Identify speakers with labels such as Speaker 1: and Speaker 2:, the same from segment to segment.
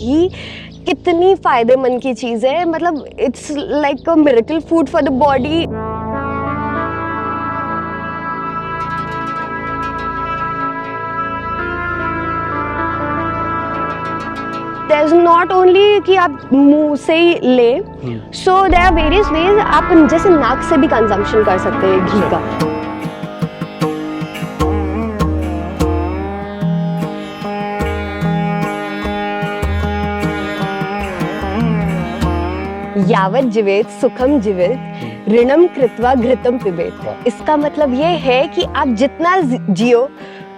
Speaker 1: घी कितनी फ़ायदेमंद की चीज़ है, मतलब it's like a miracle food for the body. There is not only कि आप मुंह से ही ले, so there are various ways. आप जैसे नाक से भी कंजम्पशन कर सकते हैं घी का। यावत् जीवेत सुखम जीवेत ऋणम कृत्वा घृतम पिबेत। इसका मतलब ये है कि आप जितना जियो,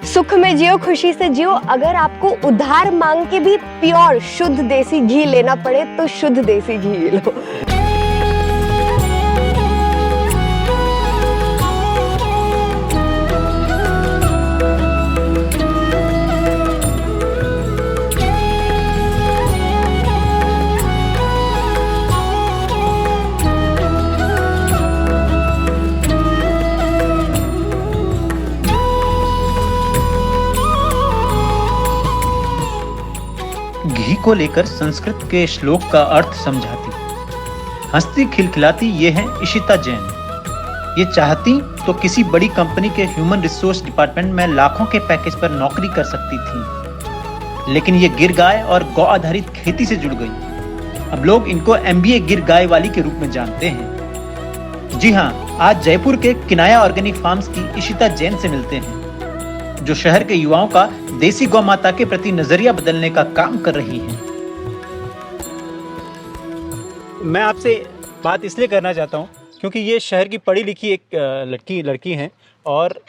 Speaker 1: सुख में जियो, खुशी से जियो। अगर आपको उधार मांग के भी प्योर शुद्ध देसी घी लेना पड़े तो शुद्ध देसी घी लो।
Speaker 2: घी को लेकर संस्कृत के श्लोक का अर्थ समझाती, हंसती खिलखिलाती ये है इशिता जैन। ये चाहती तो किसी बड़ी कंपनी के ह्यूमन रिसोर्स डिपार्टमेंट में लाखों के पैकेज पर नौकरी कर सकती थी, लेकिन ये गिर गाय और गौ आधारित खेती से जुड़ गई। अब लोग इनको MBA गिर गाय वाली के रूप में जानते हैं। जी हाँ, आज जयपुर के किनाया ऑर्गेनिक फार्म्स की इशिता जैन से मिलते हैं, जो शहर के युवाओं का देसी गौ माता के प्रति नजरिया बदलने का काम कर रही है। मैं आपसे बात इसलिए करना चाहता हूँ क्योंकि ये शहर की पढ़ी लिखी एक लड़की हैं और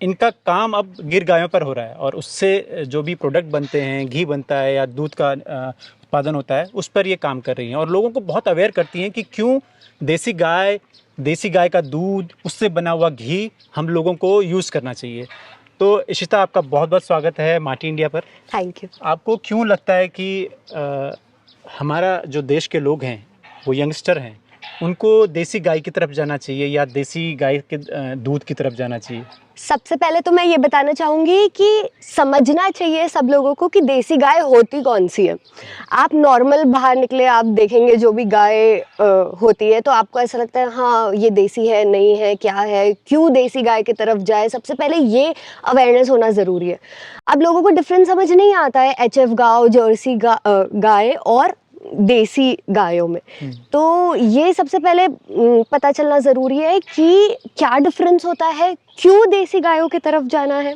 Speaker 2: इनका काम अब गिर गायों पर हो रहा है, और उससे जो भी प्रोडक्ट बनते हैं, घी बनता है या दूध का उत्पादन होता है, उस पर ये काम कर रही हैं और लोगों को बहुत अवेयर करती हैं कि क्यों देसी गाय का दूध, उससे बना हुआ घी हम लोगों को यूज़ करना चाहिए। तो इशिता, आपका बहुत बहुत स्वागत है माटी इंडिया पर।
Speaker 1: Thank you.
Speaker 2: आपको क्यों लगता है कि हमारा जो देश के लोग हैं, वो यंगस्टर हैं, उनको देसी गाय की तरफ जाना चाहिए या देसी गाय के दूध की तरफ जाना चाहिए?
Speaker 1: सबसे पहले तो मैं ये बताना चाहूँगी कि समझना चाहिए सब लोगों को कि देसी गाय होती कौन सी है। आप नॉर्मल बाहर निकले, आप देखेंगे जो भी गाय होती है तो आपको ऐसा लगता है हाँ ये देसी है, नहीं है, क्या है, क्यों देसी गाय की तरफ जाए। सबसे पहले ये अवेयरनेस होना ज़रूरी है। अब लोगों को डिफरेंस समझ नहीं आता है HF गाय, जर्सी गाय और देसी गायों में। तो ये सबसे पहले पता चलना ज़रूरी है कि क्या डिफरेंस होता है, क्यों देसी गायों की तरफ जाना है।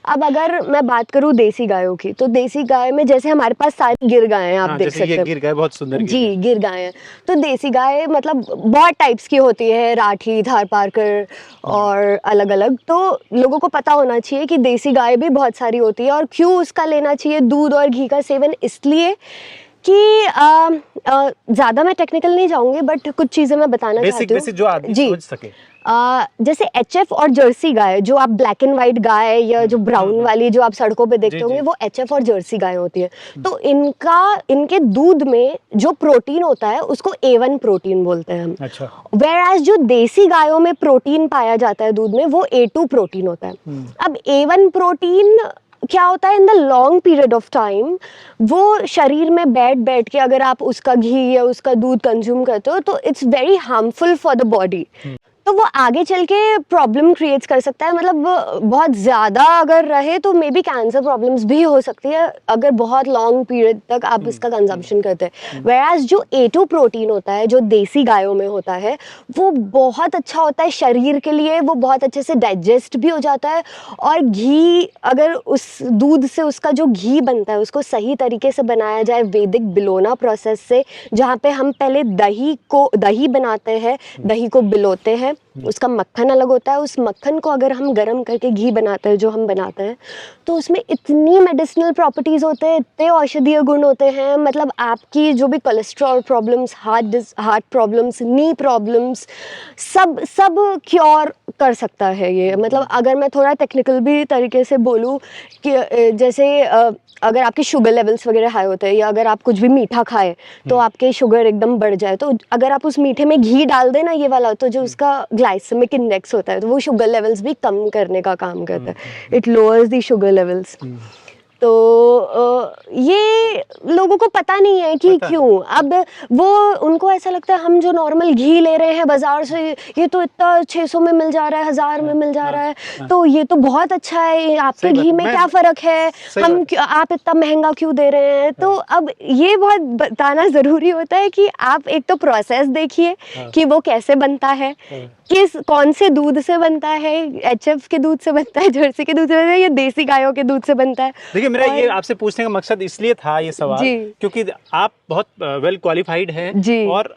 Speaker 1: अब अगर मैं बात करूं देसी गायों की, तो देसी गाय में जैसे हमारे पास सारी गिर गाय हैं, आप देख सकते हैं।
Speaker 2: गिर गाय बहुत सुंदर
Speaker 1: जी, गिर गाय हैं। तो देसी गाय मतलब बहुत टाइप्स की होती है, राठी, थारपारकर और अलग अलग। तो लोगों को पता होना चाहिए कि देसी गाय भी बहुत सारी होती है और क्यों उसका लेना चाहिए दूध और घी का सेवन। इसलिए कि ज़्यादा मैं टेक्निकल नहीं जाऊँगी, बट कुछ चीज़ें मैं बताना चाहती हूँ।
Speaker 2: जो आदमी समझ सके।
Speaker 1: जैसे HF और जर्सी गाय, जो आप ब्लैक एंड वाइट गाय या जो ब्राउन वाली जो आप सड़कों पे देखते होंगे, वो HF और जर्सी गाय होती है। तो इनके दूध में जो प्रोटीन होता है उसको A1 प्रोटीन बोलते हैं हम।
Speaker 2: अच्छा।
Speaker 1: Whereas जो देसी गायों में प्रोटीन पाया जाता है दूध में, वो A2 प्रोटीन होता है। अब A1 प्रोटीन क्या होता है, in the long period of time वो शरीर में बैठ के अगर आप उसका घी या उसका दूध कंज्यूम करते हो तो it's very harmful for the body. तो वो आगे चल के प्रॉब्लम क्रिएट्स कर सकता है। मतलब बहुत ज़्यादा अगर रहे तो मे बी कैंसर प्रॉब्लम्स भी हो सकती है अगर बहुत लॉन्ग पीरियड तक आप इसका कंजम्पशन करते हैं। वेराज जो A2 प्रोटीन होता है, जो देसी गायों में होता है, वो बहुत अच्छा होता है शरीर के लिए, वो बहुत अच्छे से डाइजेस्ट भी हो जाता है। और घी, अगर उस दूध से उसका जो घी बनता है उसको सही तरीके से बनाया जाए वैदिक बिलोना प्रोसेस से, जहाँ पे हम पहले दही बनाते हैं, दही को बिलोते हैं, उसका मक्खन अलग होता है, उस मक्खन को अगर हम गर्म करके घी बनाते हैं जो हम बनाते हैं, तो उसमें इतनी मेडिसिनल प्रॉपर्टीज़ होते हैं, इतने औषधीय गुण होते हैं। मतलब आपकी जो भी कोलेस्ट्रॉल प्रॉब्लम्स, हार्ट प्रॉब्लम्स, नी प्रॉब्लम्स, सब क्योर कर सकता है ये। मतलब अगर मैं थोड़ा टेक्निकल भी तरीके से बोलूँ कि जैसे अगर आपके शुगर लेवल्स वगैरह हाई होते हैं या अगर आप कुछ भी मीठा खाएं तो आपके शुगर एकदम बढ़ जाए, तो अगर आप उस मीठे में घी डाल देना ये वाला, तो जो उसका ग्लाइसेमिक इंडेक्स होता है तो वो शुगर लेवल्स भी कम करने का काम करता है। It lowers the sugar levels. तो ये लोगों को पता नहीं है कि क्यों। अब वो उनको ऐसा लगता है हम जो नॉर्मल घी ले रहे हैं बाजार से, ये तो इतना 600 में मिल जा रहा है, 1000 में मिल जा रहा है, तो ये तो बहुत अच्छा है, आपके घी में क्या फर्क है, हम आप इतना महंगा क्यों दे रहे हैं। तो अब ये बहुत बताना जरूरी होता है कि आप एक तो प्रोसेस देखिए कि वो कैसे बनता है, कौन से दूध से बनता है, एचएफ के दूध से बनता है, जर्सी के दूध से बनता है, या देसी गायों के दूध से बनता है।
Speaker 3: देखिए मेरा ये आपसे पूछने का मकसद इसलिए था ये सवाल क्योंकि आप बहुत वेल क्वालिफाइड हैं और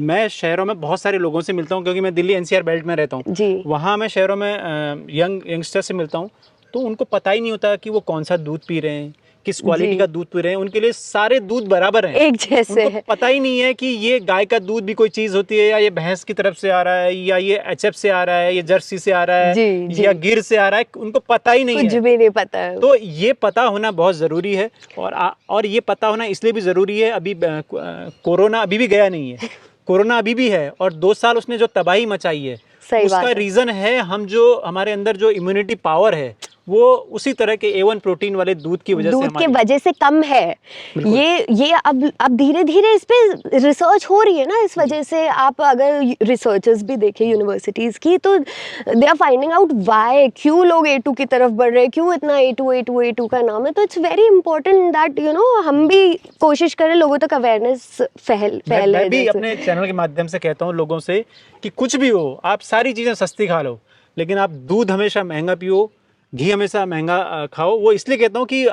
Speaker 3: मैं शहरों में बहुत सारे लोगों से मिलता हूँ क्योंकि मैं दिल्ली एनसीआर बेल्ट में रहता हूँ। वहाँ मैं शहरों में यंगस्टर से मिलता हूँ तो उनको पता ही नहीं होता कि वो कौन सा दूध पी रहे हैं, किस क्वालिटी का दूध पी रहे हैं। उनके लिए सारे दूध बराबर हैं,
Speaker 1: एक जैसे
Speaker 3: उनको पता ही नहीं है कि ये गाय का दूध भी कोई चीज होती है, या ये भैंस की तरफ से आ रहा है, या ये एचएफ से आ रहा है, ये जर्सी से आ रहा है, या गिर से आ रहा है, उनको पता ही नहीं है,
Speaker 1: कुछ भी नहीं पता है।
Speaker 3: तो ये पता होना बहुत जरूरी है और ये पता होना इसलिए भी जरूरी है। अभी कोरोना अभी भी गया नहीं है, कोरोना अभी भी है और 2 साल उसने जो तबाही मचाई है उसका रीजन है हम जो हमारे अंदर जो इम्यूनिटी पावर है वो उसी तरह के A1 प्रोटीन वाले दूध की वजह से
Speaker 1: कम है। ये अब धीरे धीरे इस पे रिसर्च हो रही है ना, इस वजह से आप अगर रिसर्चर्स भी देखें यूनिवर्सिटीज की तो they are finding out why, क्यों लोग A2 की तरफ बढ़ रहे हैं, क्यों इतना A2 का नाम है। तो इट्स वेरी इंपॉर्टेंट दैट हम भी कोशिश करें लोगों तक अवेयरनेस फैले।
Speaker 3: मैं भी अपने चैनल के माध्यम से कहता हूँ लोगों से कि कुछ भी हो, आप सारी चीजें सस्ती खा लो लेकिन आप दूध हमेशा महंगा पियो, घी हमेशा महंगा खाओ। वो इसलिए कहता हूँ कि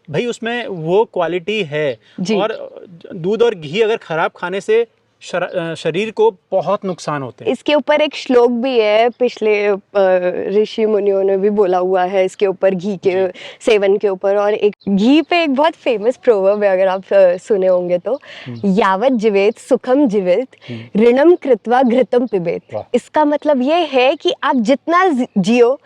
Speaker 3: भाई उसमें वो क्वालिटी है और दूध और घी अगर खराब खाने से शरीर को बहुत नुकसान होते हैं।
Speaker 1: इसके ऊपर एक श्लोक भी है, पिछले ऋषि मुनियों ने भी बोला हुआ है इसके ऊपर, घी के सेवन के ऊपर। और एक घी पे एक बहुत फेमस प्रोवर्ब है, अगर आप सुने होंगे तो, यावत जीवेत सुखम जीवेत ऋणम कृत्वा घृतम पिबेत। इसका मतलब ये है कि आप जितना जियो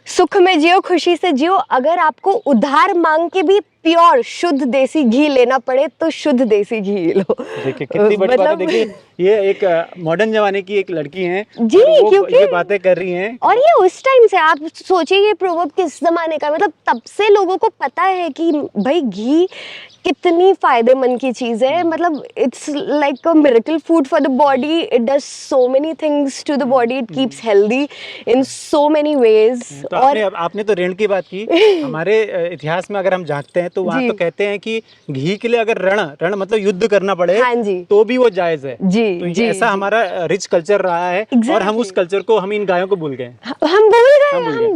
Speaker 1: सुख में जियो, खुशी से जियो, अगर आपको उधार मांग के भी प्योर शुद्ध देसी घी लेना पड़े तो शुद्ध देसी घी लो।
Speaker 3: देखिए कितनी बड़ी बात है। देखिए ये एक मॉडर्न जमाने की एक लड़की हैं
Speaker 1: जी, क्योंकि
Speaker 3: ये बातें कर रही हैं
Speaker 1: और ये उस टाइम से, आप सोचिए ये प्रोवर्ब किस जमाने का, मतलब तब से लोगों को पता है कि भाई घी कितनी फायदेमंद की चीज है। मतलब it's like a miracle food for the body, it does so many things to the body, it keeps healthy in so many ways.
Speaker 3: तो और आपने तो ऋण की बात की, हमारे इतिहास में अगर हम झांकते हैं तो वहाँ तो कहते हैं कि घी के लिए अगर रण मतलब युद्ध करना पड़े तो भी वो जायज है। तो ऐसा हमारा रिच कल्चर रहा है और हम उस कल्चर को, हम इन गायों को भूल गए,
Speaker 1: हम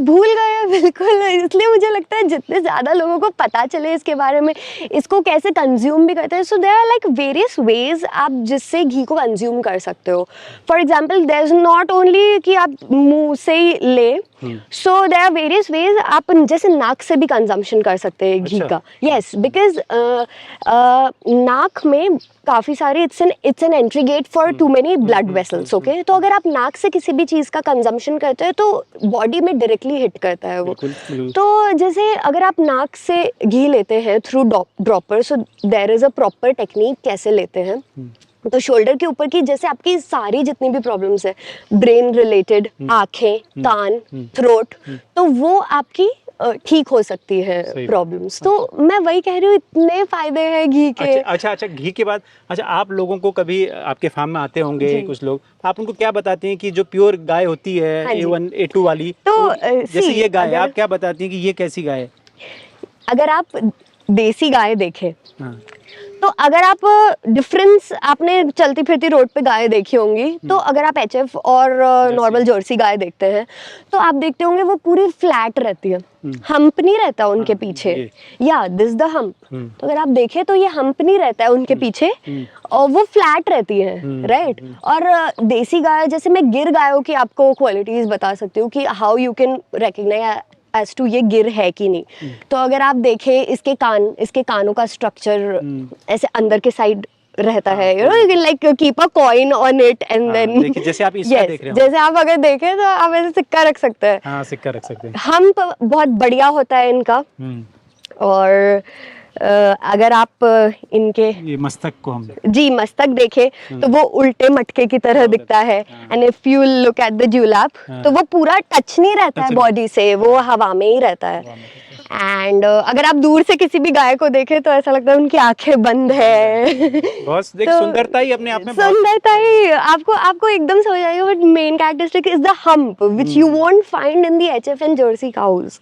Speaker 1: भूल गए बिल्कुल। इसलिए मुझे लगता है जितने ज्यादा लोगों को पता चले इसके बारे में, इसको कैसे कंज्यूम भी करते हैं, so there are like various ways आप जिससे घी को कंज्यूम कर सकते हो। For example there is not only कि आप मुंह से ही ले, so there are various ways आप जैसे नाक से भी कंजम्पशन कर सकते हैं घी का। यस, बिकॉज नाक में काफी सारे it's an entry gate for too many blood vessels. Okay, तो अगर आप नाक से किसी भी चीज का कंजम्पशन करते हैं तो बॉडी में डायरेक्टली हिट करता है वो। तो जैसे अगर आप नाक से घी लेते हैं through dropper, so there is a proper technique कैसे लेते हैं। तो शोल्डर के ऊपर की जैसे आपकी सारी जितनी भी प्रॉब्लम्स है, ब्रेन रिलेटेड, आंखें, कान, थ्रोट, तो वो आपकी ठीक हो सकती है प्रॉब्लम्स। तो मैं वही कह रही हूँ, इतने फायदे हैं घी के।
Speaker 3: अच्छा घी के बाद, अच्छा आप लोगों को कभी आपके फार्म में आते होंगे कुछ लोग, आप उनको क्या बताती हैं कि जो प्योर गाय होती है A1 A2 वाली, तो जैसे ये गाय आप क्या बताती हैं कि ये कैसी गाय है?
Speaker 1: अगर आप देसी गाय देखें तो अगर आप डिफरेंस, आपने चलती फिरती रोड पे गाय देखी होंगी, तो अगर आप एचएफ और नॉर्मल जर्सी गाय देखते हैं तो आप देखते होंगे वो पूरी फ्लैट रहती है, हम्प नहीं रहता उनके पीछे, या दिस द हम्प। तो अगर आप देखें तो ये हम्प नहीं रहता है उनके पीछे और वो फ्लैट रहती है, राइट। और देसी गाय, जैसे मैं गिर गायों की आपको क्वालिटीज बता सकती हूँ कि how you can recognise as to ये गिर है कि नहीं। तो अगर आप देखें इसके कानों का स्ट्रक्चर ऐसे अंदर के साइड रहता है, you know, you can like keep a coin on it and then,
Speaker 3: जैसे आप इसका देख रहे हो,
Speaker 1: जैसे आप अगर देखें तो आप ऐसे सिक्का रख सकते हैं।
Speaker 3: हाँ, सिक्का रख सकते हैं।
Speaker 1: हम्प बहुत बढ़िया होता है इनका। और अगर आप इनके
Speaker 3: ये मस्तक को हम
Speaker 1: मस्तक देखे तो वो उल्टे मटके की तरह दिखता है। And if you look at the dewlap तो वो पूरा टच नहीं रहता है बॉडी से, वो हवा में ही रहता है। एंड अगर आप दूर से किसी भी गाय को देखें तो ऐसा लगता है उनकी आंखें बंद है।
Speaker 3: बहुत देख,
Speaker 1: तो
Speaker 3: सुंदरता ही अपने आप में
Speaker 1: सुंदरता ही आपको एकदम समझ आएगा, but main characteristic is the hump which you won't find in the HF Jersey cows.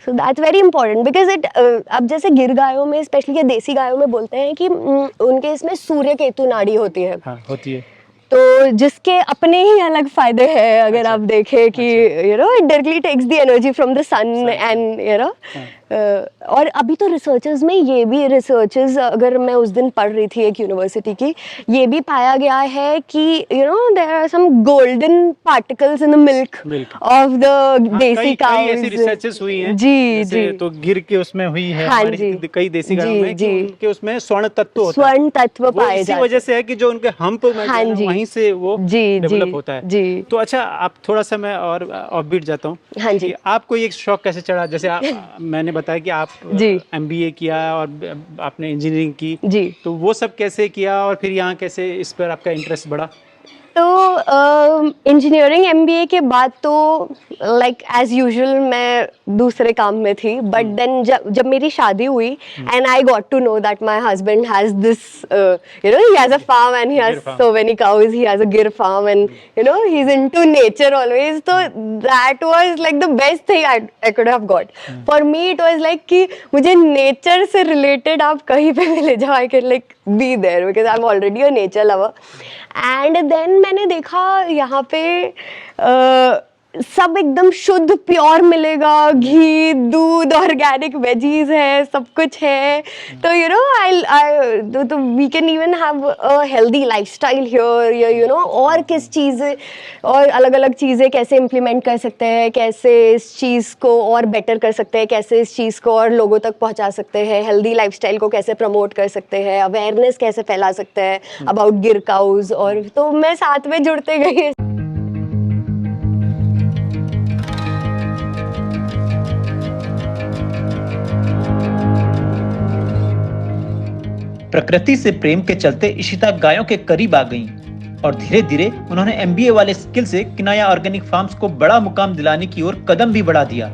Speaker 1: So that's very important because it अब जैसे गिर गायों में स्पेशली या देसी गायों में बोलते हैं कि उनके इसमें सूर्य केतु नाड़ी होती है।
Speaker 3: हाँ, होती है।
Speaker 1: तो जिसके अपने ही अलग फायदे हैं अगर आप देखें कि you know it directly takes the energy from the sun and you know. और अभी तो रिसर्चर्स में ये भी रिसर्चर्स, अगर मैं उस दिन पढ़ रही थी एक यूनिवर्सिटी की, ये भी पाया गया है कि you know there are some golden particles in the milk of the desi cows.
Speaker 3: ऐसी रिसर्चेस हुई हैं
Speaker 1: जी जी,
Speaker 3: तो गिर के उसमें हुई है
Speaker 1: हाँ
Speaker 3: हमारी कई देसी गायों में कि उनके उसमें स्वर्ण तत्व होता है।
Speaker 1: स्वर्ण तत्व पाए जाते हैं।
Speaker 3: इसी वजह से है कि जो उनके हम्प वहीं से वो डेवलप होता है।
Speaker 1: जी।
Speaker 3: तो अच्छा, आप थोड़ा सा मैं और ऑफबीट जाता हूँ।
Speaker 1: हाँ जी।
Speaker 3: आपको ये शौक कैसे चढ़ा? जैसे मैंने बताया कि आप MBA किया और आपने इंजीनियरिंग की जी, तो वो सब कैसे किया और फिर यहाँ कैसे इस पर आपका इंटरेस्ट बढ़ा?
Speaker 1: तो इंजीनियरिंग MBA के बाद तो लाइक एज यूजुअल मैं दूसरे काम में थी, बट देन जब मेरी शादी हुई and I got to know that my husband has this you know he has a farm and he has so many cows, he has a Gir farm and you know he is into nature always. तो that was like the best thing I could have got for me. It was like कि मुझे nature से related आप कहीं पे भी ले जाओ, I can like be there because I am already a nature lover. And then मैंने देखा यहाँ पे सब एकदम शुद्ध प्योर मिलेगा, घी, दूध, ऑर्गेनिक वेजीज है, सब कुछ है। तो यू नो तो we can even have a healthy lifestyle here, you know. और किस चीज़ और अलग अलग चीज़ें कैसे इम्प्लीमेंट कर सकते हैं, कैसे इस चीज़ को और बेटर कर सकते हैं, कैसे इस चीज़ को और लोगों तक पहुंचा सकते हैं, हेल्दी लाइफस्टाइल को कैसे प्रमोट कर सकते हैं, अवेयरनेस कैसे फैला सकते हैं अबाउट गिर काउज। और तो मैं साथ में जुड़ते गई।
Speaker 2: प्रकृति से प्रेम के चलते इशिता गायों के करीब आ गईं और धीरे धीरे उन्होंने MBA वाले स्किल से किनाया ऑर्गेनिक फार्म्स को बड़ा मुकाम दिलाने की ओर कदम भी बढ़ा दिया।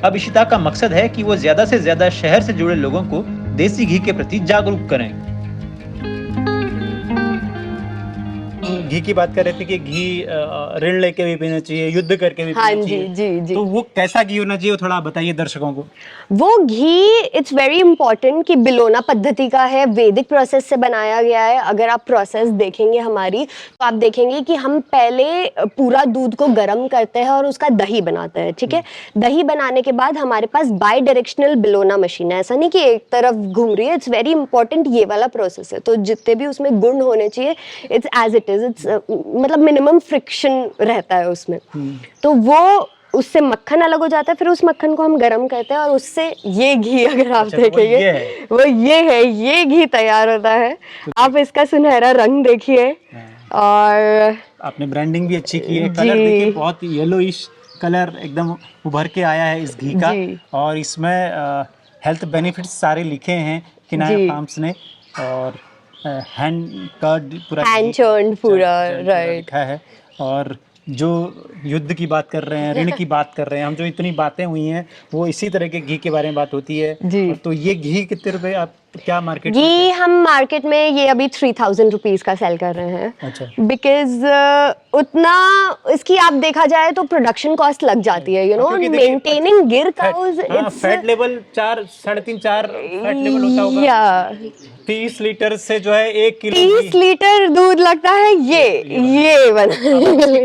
Speaker 2: अब इशिता का मकसद है कि वो ज्यादा से ज्यादा शहर से जुड़े लोगों को देसी घी के प्रति जागरूक करें।
Speaker 3: घी की बात कर रहे थे कि घी ऋण लेके भी पीना चाहिए, युद्ध करके भी पीना चाहिए। जी जी। तो वो कैसा घी होना चाहिए, वो थोड़ा बताइए दर्शकों को।
Speaker 1: वो घी इट्स वेरी इंपॉर्टेंट कि बिलोना पद्धति का है, वैदिक प्रोसेस से बनाया गया है। अगर आप प्रोसेस देखेंगे हमारी तो आप देखेंगे कि हम पहले पूरा दूध को गर्म करते हैं और उसका दही बनाते हैं, ठीक है। दही बनाने के बाद हमारे पास बाई डायरेक्शनल बिलोना मशीन है, ऐसा नहीं कि एक तरफ घूम रही है। इट्स वेरी इंपॉर्टेंट ये वाला प्रोसेस है। तो जितने भी उसमें गुण होने चाहिए इट्स एज इट इज, मतलब मिनिमम फ्रिक्शन रहता है उसमें। तो वो उससे मक्खन अलग हो जाता है, फिर उस मक्खन को हम गरम करते हैं और उससे ये घी, अगर आप देखेंगे वो ये है, ये घी तैयार होता है। आप इसका सुनहरा रंग देखिए और
Speaker 3: आपने ब्रांडिंग भी अच्छी की है। कलर देखिए, बहुत येलोइश कलर एकदम उभर के आया है इस घी का। और इसमें हेल्थ बेनिफिट्स सारे लिखे हैं किनाया फार्म्स ने, और हैंड कर्ड पूरा,
Speaker 1: हैंड चर्न्ड पूरा, राइट
Speaker 3: लिखा है। और जो युद्ध की बात कर रहे हैं, ऋण की बात कर रहे हैं हम, जो इतनी बातें हुई हैं वो इसी तरह के घी के बारे में बात होती है जी। तो ये घी कितने रुपए आप क्या मार्केट
Speaker 1: घी हम मार्केट में ये अभी 3000 रुपीज का सेल कर रहे हैं। अच्छा। बिकॉज उतना इसकी आप देखा जाए तो प्रोडक्शन कॉस्ट लग जाती है, you know, maintaining Gir cows.
Speaker 3: Fat level 4, 3.5-4 fat level होता होगा। 30 लीटर से जो है 1 किलो
Speaker 1: 30 लीटर दूध लगता है। ये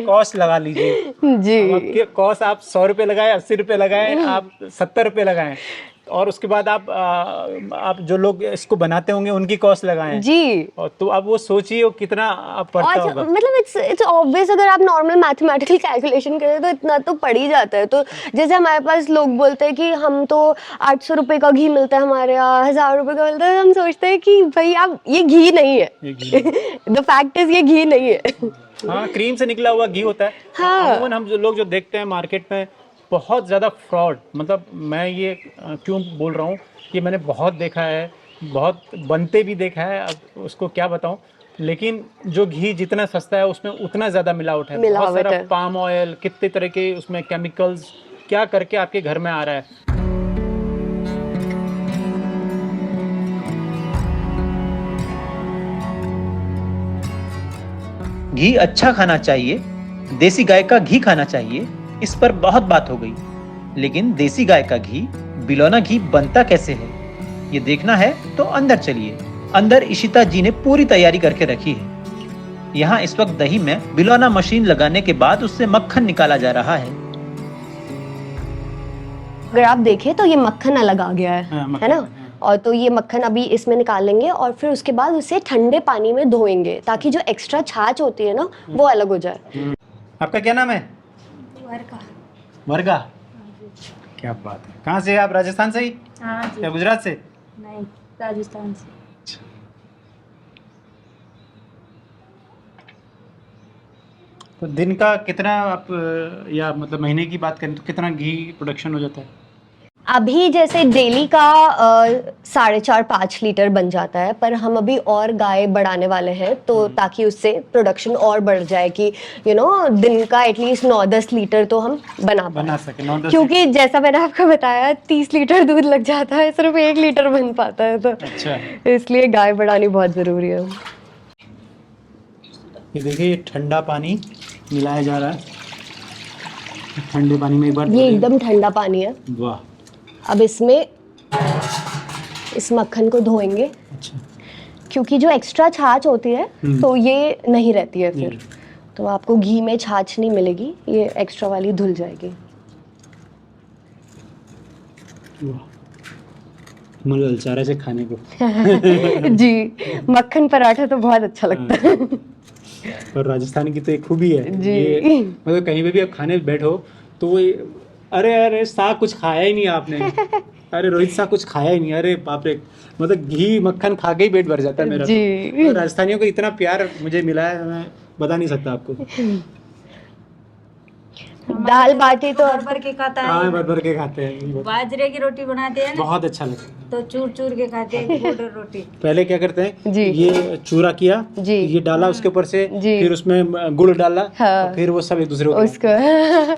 Speaker 3: कॉस्ट लगा लीजिए जी। कॉस्ट आप 100 रुपए लगाए, 80 रुपए लगाए, आप 70 रुपए लगाए, और उसके बाद आप जो लोग इसको बनाते होंगे उनकी कॉस्ट लगाएं जी। और तो अब वो सोचिए वो कितना पड़ता होगा।
Speaker 1: मतलब इट्स ऑब्वियस, अगर आप नॉर्मल मैथमेटिकल कैलकुलेशन करें तो इतना तो पड़ ही जाता है। तो जैसे हमारे पास लोग बोलते हैं कि हम तो 800 रुपए का घी मिलता है हमारे यहाँ, 1000 रुपए का मिलता है, हम सोचते हैं कि भाई आप ये घी नहीं है। द फैक्ट इज ये घी नहीं है।
Speaker 3: हाँ, क्रीम से निकला हुआ घी होता है। हाँ। हम जो लोग जो देखते हैं मार्केट में बहुत ज़्यादा फ्रॉड, मतलब मैं ये क्यों बोल रहा हूँ कि मैंने बहुत देखा है, बहुत बनते भी देखा है, अब उसको क्या बताऊँ। लेकिन जो घी जितना सस्ता है उसमें उतना ज़्यादा मिलावट है। बहुत सारा पाम ऑयल, कितने तरह के उसमें केमिकल्स क्या करके आपके घर में आ रहा है।
Speaker 2: घी अच्छा खाना चाहिए, देसी गाय का घी खाना चाहिए, इस पर बहुत बात हो गई। लेकिन देसी गाय का घी, बिलौना घी बनता कैसे है, ये देखना है तो अंदर चलिए। अंदर इशिता जी ने पूरी तैयारी करके रखी है। यहाँ इस वक्त दही में बिलौना मशीन लगाने के बाद उससे मक्खन निकाला जा रहा है।
Speaker 1: अगर आप देखें तो ये मक्खन अलग आ गया
Speaker 3: हाँ,
Speaker 1: है ना। और तो ये मक्खन अभी इसमें निकालेंगे और फिर उसके बाद उसे ठंडे पानी में धोएंगे ताकि जो एक्स्ट्रा छाछ होती है ना वो अलग हो जाए।
Speaker 3: आपका क्या नाम है?
Speaker 4: वर्गा।
Speaker 3: वर्गा, क्या बात है। कहाँ से? आप राजस्थान से ही
Speaker 4: हाँ जी।
Speaker 3: या गुजरात से?
Speaker 4: नहीं, राजस्थान से।
Speaker 3: तो दिन का कितना आप या मतलब महीने की बात करें तो कितना घी प्रोडक्शन हो जाता है?
Speaker 1: अभी जैसे डेली का 4.5-5 लीटर बन जाता है, पर हम अभी और गाय बढ़ाने वाले हैं तो ताकि उससे प्रोडक्शन और बढ़ जाए कि दिन का एटलीस्ट 9-10 लीटर तो हम बना
Speaker 3: सके 9-10
Speaker 1: क्योंकि जैसा मैंने आपको बताया 30 लीटर दूध लग जाता है, सिर्फ 1 लीटर बन पाता है, तो
Speaker 3: अच्छा,
Speaker 1: इसलिए गाय बढ़ानी बहुत ज़रूरी है।
Speaker 3: ये देखिए ये ठंडा पानी मिलाया जा रहा है। ठंडे पानी में एक बार
Speaker 1: ये एकदम ठंडा पानी है।
Speaker 3: वाह।
Speaker 1: अब इसमें इस मक्खन को धोएंगे।
Speaker 3: अच्छा,
Speaker 1: क्योंकि जो एक्स्ट्रा छाछ होती है तो ये नहीं रहती है फिर, तो आपको घी में छाछ नहीं मिलेगी, ये एक्स्ट्रा वाली धुल जाएगी।
Speaker 3: मन ललचा रहा है इसे खाने को।
Speaker 1: जी, मक्खन पराठा तो बहुत अच्छा लगता है।
Speaker 3: और राजस्थान की तो एक खूबी है
Speaker 1: जी।
Speaker 3: ये, मतलब कहीं पे भी आप खाने बैठो तो वो अरे साग कुछ खाया ही नहीं आपने, अरे रोहित साग कुछ खाया ही नहीं, अरे बाप रे, मतलब घी मक्खन खा के ही पेट भर जाता है मेरा।
Speaker 1: जी।
Speaker 3: तो राजस्थानियों को इतना प्यार मुझे मिला है, मैं बता नहीं सकता आपको।
Speaker 1: दाल बाटी तो
Speaker 4: भर भर के खाता
Speaker 3: हाँ,
Speaker 4: है।
Speaker 3: भर भर के खाते हैं।
Speaker 4: बाजरे की रोटी बनाते हैं ना,
Speaker 3: बहुत अच्छा लगता है।
Speaker 4: तो चूर चूर के खाते हैं पाउडर रोटी।
Speaker 3: पहले क्या करते हैं
Speaker 1: जी।
Speaker 3: ये चूरा किया
Speaker 1: जी।
Speaker 3: ये डाला उसके ऊपर से,
Speaker 1: जी।
Speaker 3: फिर उसमें गुड़ डाला,
Speaker 1: हाँ।
Speaker 3: और फिर वो सब एक दूसरे को
Speaker 1: उसको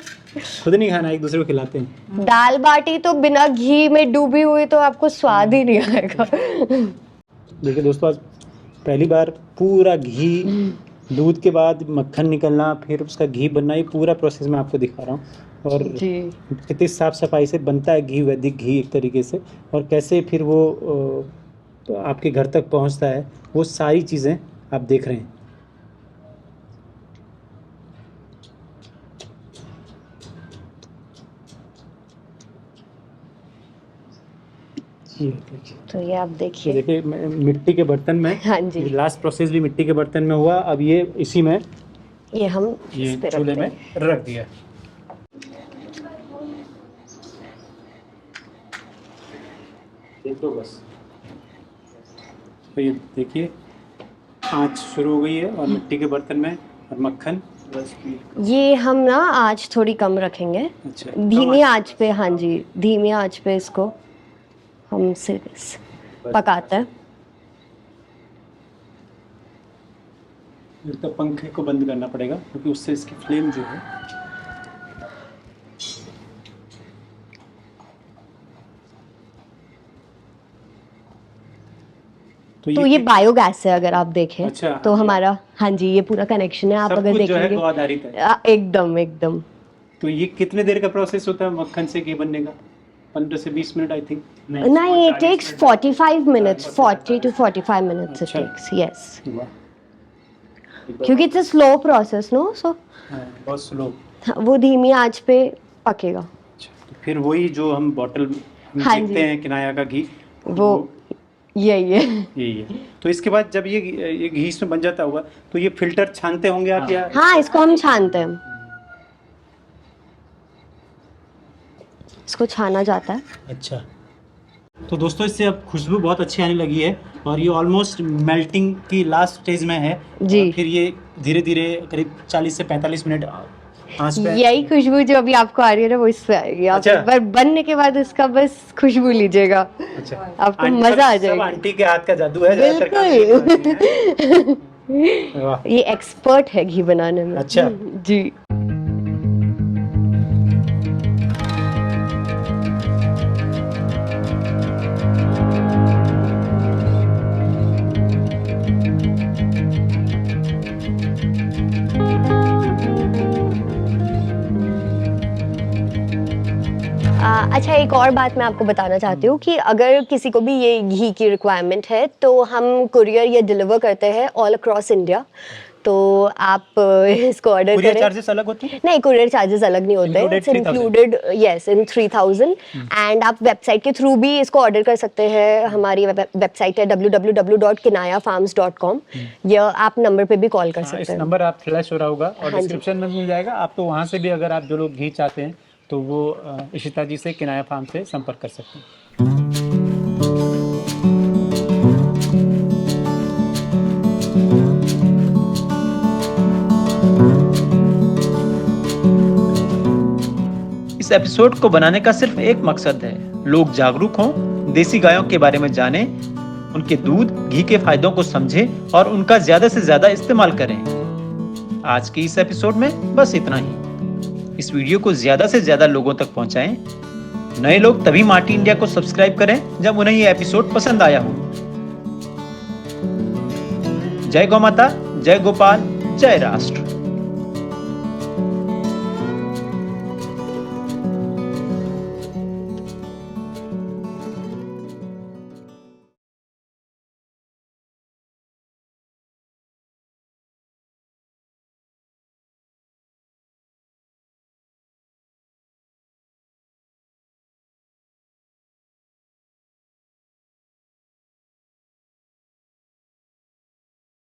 Speaker 3: खुद नहीं खाना, एक दूसरे को खिलाते हैं।
Speaker 1: दाल बाटी तो बिना घी में डूबी हुई तो आपको स्वाद ही नहीं आएगा।
Speaker 3: देखिए दोस्तों, आज पहली बार पूरा घी, दूध के बाद मक्खन निकलना, फिर उसका घी बनना, ये पूरा प्रोसेस मैं आपको दिखा रहा हूँ। और
Speaker 1: जी।
Speaker 3: कितनी साफ सफाई से बनता है घी, वैदिक घी एक तरीके से, और कैसे फिर वो आपके घर तक पहुँचता है, वो सारी चीज़ें आप देख रहे हैं।
Speaker 1: तो ये आप देखिए।
Speaker 3: देखिए मिट्टी के बर्तन में,
Speaker 1: हाँ जी।
Speaker 3: लास्ट प्रोसेस भी मिट्टी के बर्तन में हुआ। अब ये इसी में
Speaker 1: ये हम
Speaker 3: ये
Speaker 1: इस पे
Speaker 3: चूल्हे
Speaker 1: रखते
Speaker 3: में
Speaker 1: हैं।
Speaker 3: रख दिया। देखो बस, तो ये देखिए आँच शुरू हो गई है, और मिट्टी के बर्तन में, और मक्खन
Speaker 1: ये हम ना आँच थोड़ी कम रखेंगे,
Speaker 3: अच्छा
Speaker 1: धीमी आँच पे। हाँ जी, धीमी आँच पे इसको हम पकाते हैं।
Speaker 3: फिर तो पंखे को बंद करना पड़ेगा क्योंकि उससे इसकी फ्लेम जो है
Speaker 1: तो ये बायोगैस है, अगर आप देखें।
Speaker 3: अच्छा,
Speaker 1: तो हमारा, हाँ जी, ये पूरा कनेक्शन है। आप
Speaker 3: सब
Speaker 1: अगर
Speaker 3: कुछ जो है
Speaker 1: देखेंगे
Speaker 3: वो आधारित है।
Speaker 1: एकदम एकदम।
Speaker 3: तो ये कितने देर का प्रोसेस होता है मक्खन से घी बनने का? 15 से 20 मिनट आई थिंक।
Speaker 1: नहीं, it takes 45 minutes, 40 to 45 minutes it
Speaker 3: अच्छा।
Speaker 1: takes, yes. क्योंकि it's a slow process, no? So
Speaker 3: बहुत स्लो।
Speaker 1: वो धीमी आंच पे पकेगा।
Speaker 3: तो फिर वही जो हम बॉटल हम
Speaker 1: हाँ
Speaker 3: देखते
Speaker 1: जी।
Speaker 3: हैं किनाया का घी,
Speaker 1: वो यही है।
Speaker 3: यही है। तो इसके बाद जब ये घी इसमें बन जाता होगा तो ये फिल्टर छानते होंगे आप या?
Speaker 1: हाँ, इसको हम छानते हैं। इसको छाना जाता है।
Speaker 3: अच्छा, तो दोस्तों इससे अब खुशबू बहुत अच्छी आने लगी है, और ये ऑलमोस्ट मेल्टिंग की लास्ट स्टेज में है।
Speaker 1: जी।
Speaker 3: और फिर ये धीरे धीरे करीब 40 से 45 मिनट आंच पे।
Speaker 1: यही खुशबू जो अभी आपको आ रही है ना, वो इससे आएगी। आप
Speaker 3: अच्छा।
Speaker 1: एक बार बनने के बाद उसका बस खुशबू लीजिएगा,
Speaker 3: अच्छा,
Speaker 1: आपको
Speaker 3: आंटी
Speaker 1: मजा आ
Speaker 3: सब
Speaker 1: जाएगा।
Speaker 3: आंटी के हाथ का जादू है ज़्यादातर काम
Speaker 1: बिल्कुल।
Speaker 3: ये। वाह।
Speaker 1: ये एक्सपर्ट है घी बनाने में।
Speaker 3: अच्छा।
Speaker 1: जी। अच्छा, एक और बात मैं आपको बताना चाहती हूँ कि अगर किसी को भी ये घी की रिक्वायरमेंट है तो हम कुरियर या डिलीवर करते हैं ऑल अक्रॉस इंडिया। तो आप इसको ऑर्डर
Speaker 3: कुरियर
Speaker 1: करें।
Speaker 3: चार्जेस अलग होते हैं?
Speaker 1: नहीं, कुरियर चार्जेस अलग नहीं होते हैं, it's included yes in 3000। And आप वेबसाइट के थ्रू भी इसको ऑर्डर कर सकते हैं। हमारी वेबसाइट है www.kinayafarms.com। या आप नंबर पे भी कॉल कर सकते
Speaker 3: इस
Speaker 1: हैं।
Speaker 3: नंबर आप फ्लैश हो रहा होगा और
Speaker 1: हाँ जी।
Speaker 3: डिस्क्रिप्शन में मिल जाएगा आपको, वहाँ से भी अगर आप जो लोग घी चाहते हैं तो वो इशिता जी से किनाया फार्म से संपर्क कर सकते हैं।
Speaker 2: इस एपिसोड को बनाने का सिर्फ एक मकसद है, लोग जागरूक हों, देसी गायों के बारे में जानें, उनके दूध घी के फायदों को समझें और उनका ज्यादा से ज्यादा इस्तेमाल करें। आज की इस एपिसोड में बस इतना ही। इस वीडियो को ज्यादा से ज्यादा लोगों तक पहुंचाएं। नए लोग तभी माटी इंडिया को सब्सक्राइब करें जब उन्हें ये एपिसोड पसंद आया हो। जय गौ माता, जय गोपाल, जय राष्ट्र।